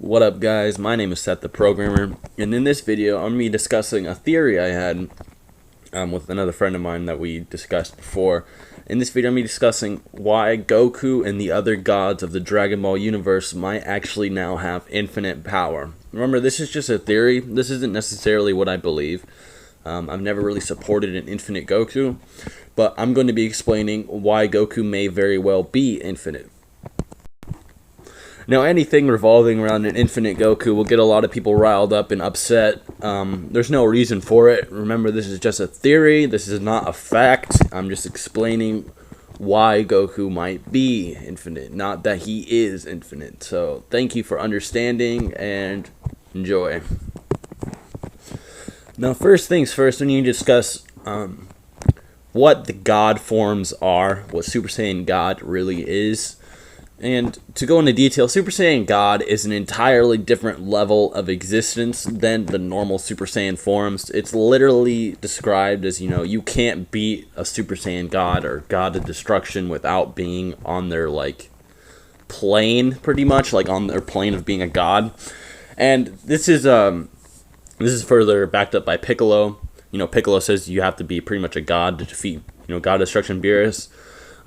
What up, guys? My name is Seth the Programmer, and in this video I'm going to be discussing a theory I had with another friend of mine that we discussed before. In this video I'm going to be discussing why Goku and the other gods of the Dragon Ball universe might actually now have infinite power. Remember, this is just a theory. This isn't necessarily what I believe. I've never really supported an infinite Goku, but I'm going to be explaining why Goku may very well be infinite. Now, anything revolving around an infinite Goku will get a lot of people riled up and upset. There's no reason for it. Remember, this is just a theory. This is not a fact. I'm just explaining why Goku might be infinite, not that he is infinite. So, thank you for understanding and enjoy. Now, first things first, we need to discuss what the God forms are, what Super Saiyan God really is. And to go into detail, Super Saiyan God is an entirely different level of existence than the normal Super Saiyan forms. It's literally described as, you can't beat a Super Saiyan God or God of Destruction without being on their, plane, pretty much, on their plane of being a god. And this is further backed up by Piccolo. Piccolo says you have to be pretty much a god to defeat, God of Destruction Beerus.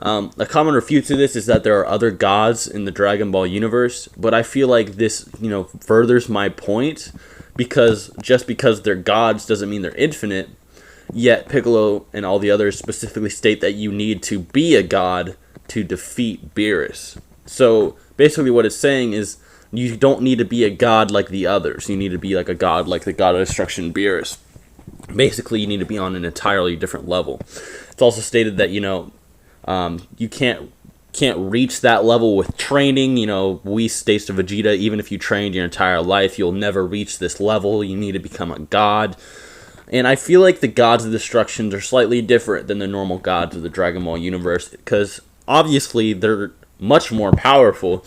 A common refute to this is that there are other gods in the Dragon Ball universe, but I feel like this, furthers my point, because just because they're gods doesn't mean they're infinite, yet Piccolo and all the others specifically state that you need to be a god to defeat Beerus. So basically what it's saying is you don't need to be a god like the others. You need to be like a god like the God of Destruction Beerus. Basically, you need to be on an entirely different level. It's also stated that, you can't reach that level with training. Whis states to Vegeta, even if you trained your entire life, you'll never reach this level. You need to become a god. And I feel like the gods of destruction are slightly different than the normal gods of the Dragon Ball universe, because obviously they're much more powerful.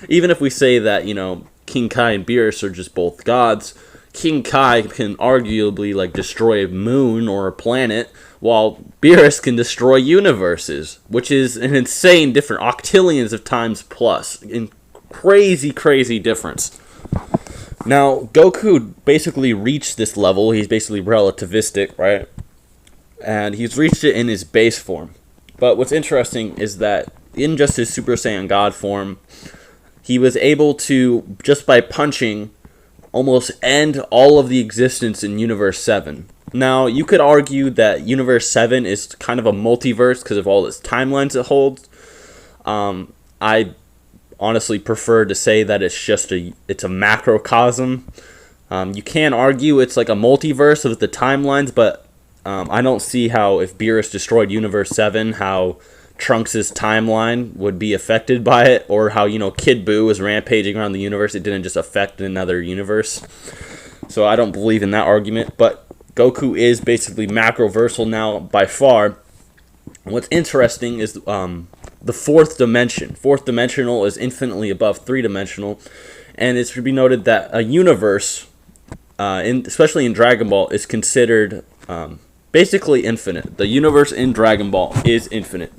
Even if we say that, King Kai and Beerus are just both gods, King Kai can arguably destroy a moon or a planet, while Beerus can destroy universes, which is an insane difference, octillions of times plus, in crazy difference. Now, Goku basically reached this level. He's basically relativistic, right? And he's reached it in his base form. But what's interesting is that in just his Super Saiyan God form, he was able to, just by punching, almost end all of the existence in Universe 7. Now, you could argue that Universe 7 is kind of a multiverse because of all its timelines it holds. I honestly prefer to say that it's a macrocosm. You can argue it's like a multiverse with the timelines, but I don't see how, if Beerus destroyed Universe 7, how Trunks' timeline would be affected by it, or how, Kid Buu was rampaging around the universe. It didn't just affect another universe. So I don't believe in that argument, but Goku is basically macroversal now by far. What's interesting is the fourth dimension. Fourth dimensional is infinitely above three-dimensional, and it should be noted that a universe, especially in Dragon Ball, is considered basically infinite. The universe in Dragon Ball is infinite.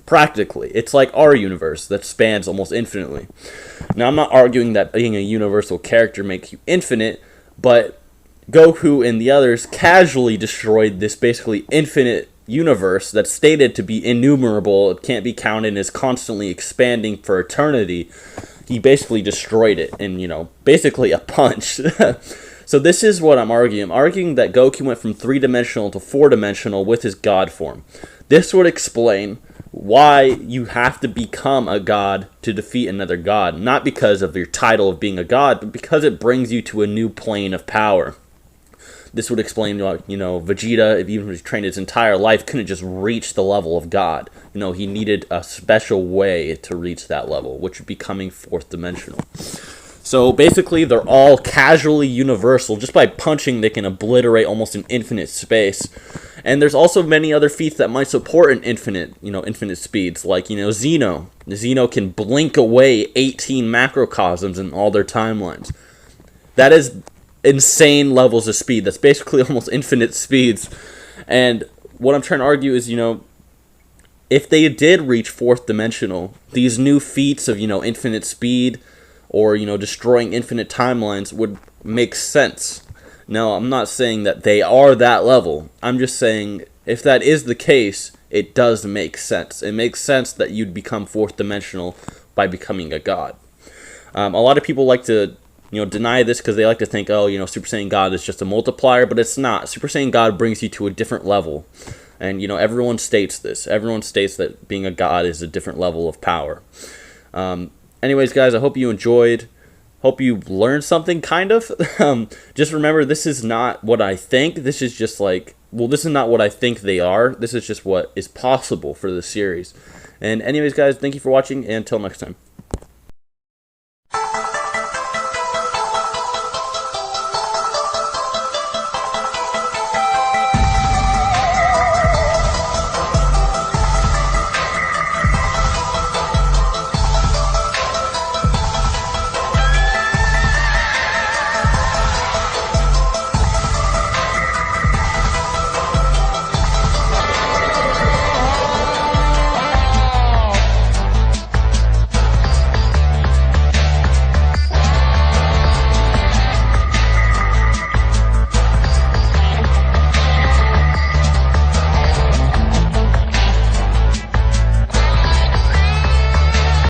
Practically. It's like our universe that spans almost infinitely. Now, I'm not arguing that being a universal character makes you infinite, but Goku and the others casually destroyed this basically infinite universe that's stated to be innumerable. It can't be counted and is constantly expanding for eternity. He basically destroyed it in, basically a punch. So this is what I'm arguing. I'm arguing that Goku went from three-dimensional to four-dimensional with his God form. This would explain why you have to become a god to defeat another god. Not because of your title of being a god, but because it brings you to a new plane of power. This would explain why, Vegeta, if even if he trained his entire life, couldn't just reach the level of God. He needed a special way to reach that level, which would be becoming fourth dimensional. So basically, they're all casually universal. Just by punching, they can obliterate almost an infinite space. And there's also many other feats that might support an infinite speeds, like, Zeno. Zeno can blink away 18 macrocosms in all their timelines. That is insane levels of speed. That's basically almost infinite speeds. And what I'm trying to argue is, if they did reach fourth dimensional, these new feats of, infinite speed or, destroying infinite timelines would make sense. Now, I'm not saying that they are that level. I'm just saying if that is the case, it does make sense. It makes sense that you'd become fourth dimensional by becoming a god. A lot of people like to deny this because they like to think, oh, Super Saiyan God is just a multiplier, but it's not. Super Saiyan God brings you to a different level. And, everyone states this. Everyone states that being a god is a different level of power. Anyways, guys, I hope you enjoyed. Hope you learned something, kind of. Just remember, this is not what I think. This is just this is not what I think they are. This is just what is possible for the series. And anyways, guys, thank you for watching, and until next time.